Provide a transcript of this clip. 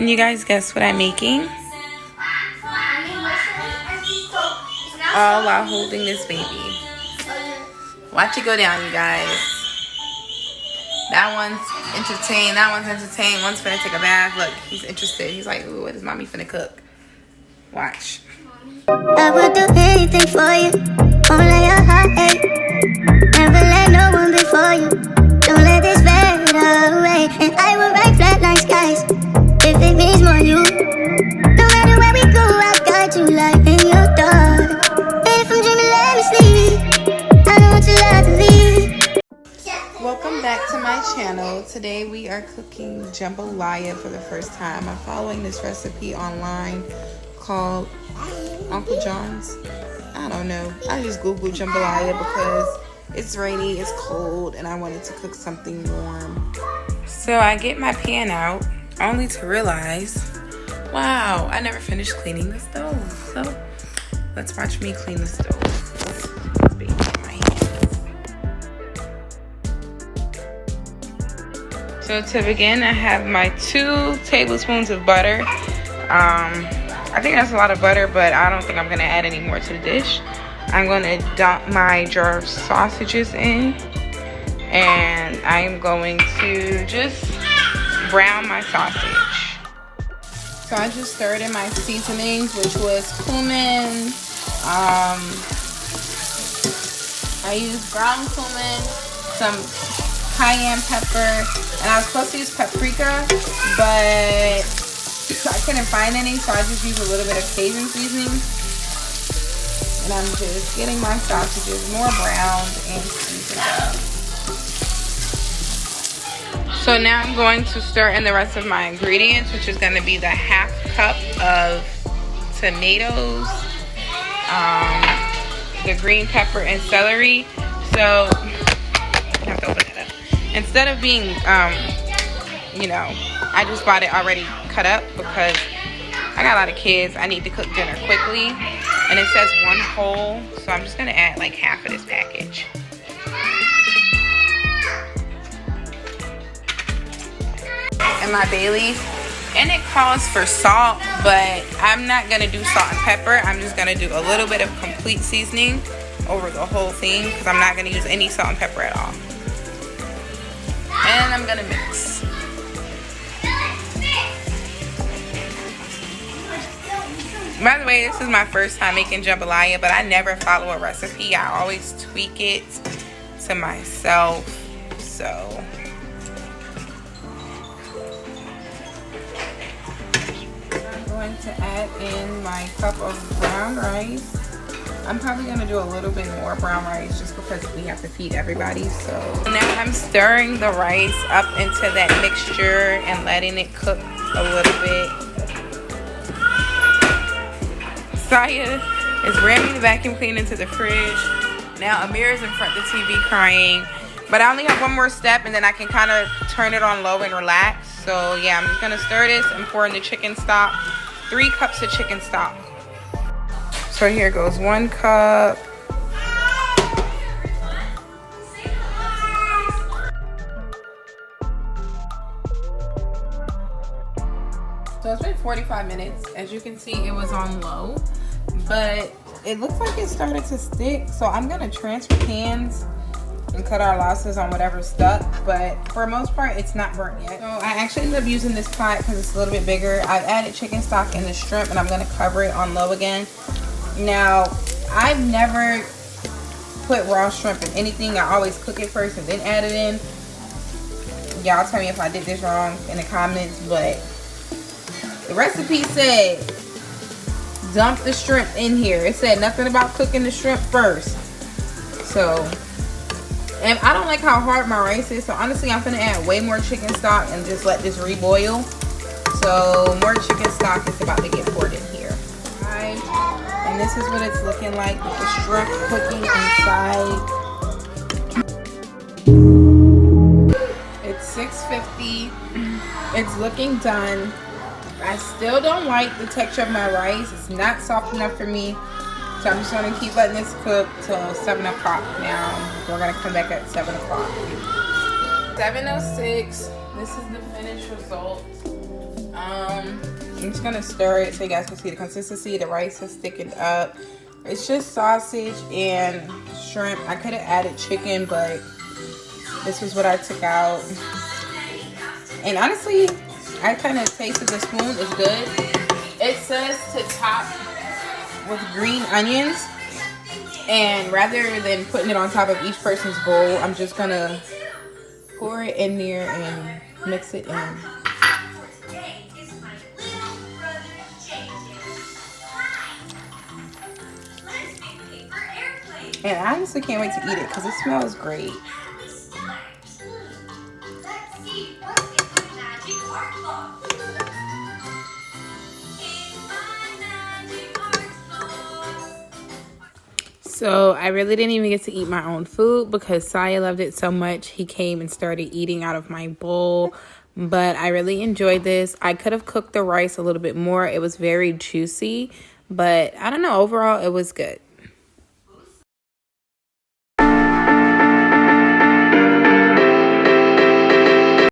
Can you guys guess what I'm making? All while holding this baby. Watch it go down, you guys. That one's entertained. That one's entertained. One's finna take a bath. Look, he's interested. He's like, ooh, what is mommy finna cook? Watch. I would do anything for you. Only a heartache. Never let no one before you. Don't let this fade away. And I will write flatline skies if it means more you. No matter where we go, I've got you like in your dark. And if I'm dreaming, let me sleep. I don't want your love to leave. Welcome back to my channel. Today we are cooking jambalaya for the first time. I'm following this recipe online called Uncle John's. I don't know. I just googled jambalaya because it's rainy, it's cold, and I wanted to cook something warm. So I get my pan out only to realize, wow, I never finished cleaning the stove. So let's watch me clean the stove. This baby in my hands. So to begin, I have my 2 tablespoons of butter. I think that's a lot of butter, but I don't think I'm gonna add any more to the dish. I'm gonna dump my jar of sausages in, and I'm going to just brown my sausage. So I just stirred in my seasonings, which was cumin. I used ground cumin, some cayenne pepper, and I was supposed to use paprika, but I couldn't find any, so I just used a little bit of Cajun seasoning. And I'm just getting my sausages more browned and seasoned up. So now I'm going to stir in the rest of my ingredients, which is going to be the 1/2 cup of tomatoes, the green pepper and celery. So I have to open it up. Instead of being, I just bought it already cut up because I got a lot of kids. I need to cook dinner quickly, and it says 1 whole, so I'm just gonna add like half of this package. And my bay leaf, and it calls for salt, but I'm not gonna do salt and pepper. I'm just gonna do a little bit of complete seasoning over the whole thing because I'm not gonna use any salt and pepper at all. And I'm gonna mix. By the way, this is my first time making jambalaya, but I never follow a recipe. I always tweak it to myself. So I'm going to add in my cup of brown rice. I'm probably going to do a little bit more brown rice just because we have to feed everybody. So now I'm stirring the rice up into that mixture and letting it cook a little bit. Saya is ramming the vacuum cleaner into the fridge. Now Amir is in front of the TV crying. But I only have one more step and then I can kind of turn it on low and relax. So yeah, I'm just going to stir this and pour in the chicken stock. 3 cups of chicken stock. So here goes 1 cup. So it's been 45 minutes. As you can see, it was on low, but it looks like it started to stick. So I'm gonna transfer pans and cut our losses on whatever's stuck, but for the most part, it's not burnt yet. So I actually ended up using this pot because it's a little bit bigger. I've added chicken stock and the shrimp, and I'm gonna cover it on low again. Now, I've never put raw shrimp in anything. I always cook it first and then add it in. Y'all tell me if I did this wrong in the comments, but the recipe said dump the shrimp in here. It said nothing about cooking the shrimp first. So, and I don't like how hard my rice is. So honestly, I'm gonna add way more chicken stock and just let this reboil. So more chicken stock is about to get poured in here. Alright, and this is what it's looking like with the shrimp cooking inside. It's 6:50. It's looking done. I still don't like the texture of my rice. It's not soft enough for me. So I'm just going to keep letting this cook till 7 o'clock now. We're going to come back at 7 o'clock. 7:06. This is the finished result. I'm just gonna stir it so you guys can see the consistency. The rice is thickened up. It's just sausage and shrimp. I could have added chicken, but this was what I took out. And honestly, I kind of tasted the spoon. It's good. It says to top with green onions. And rather than putting it on top of each person's bowl, I'm just gonna pour it in there and mix it in. And I honestly can't wait to eat it because it smells great. So I really didn't even get to eat my own food because Saya loved it so much. He came and started eating out of my bowl. But I really enjoyed this. I could have cooked the rice a little bit more. It was very juicy. But I don't know. Overall, it was good.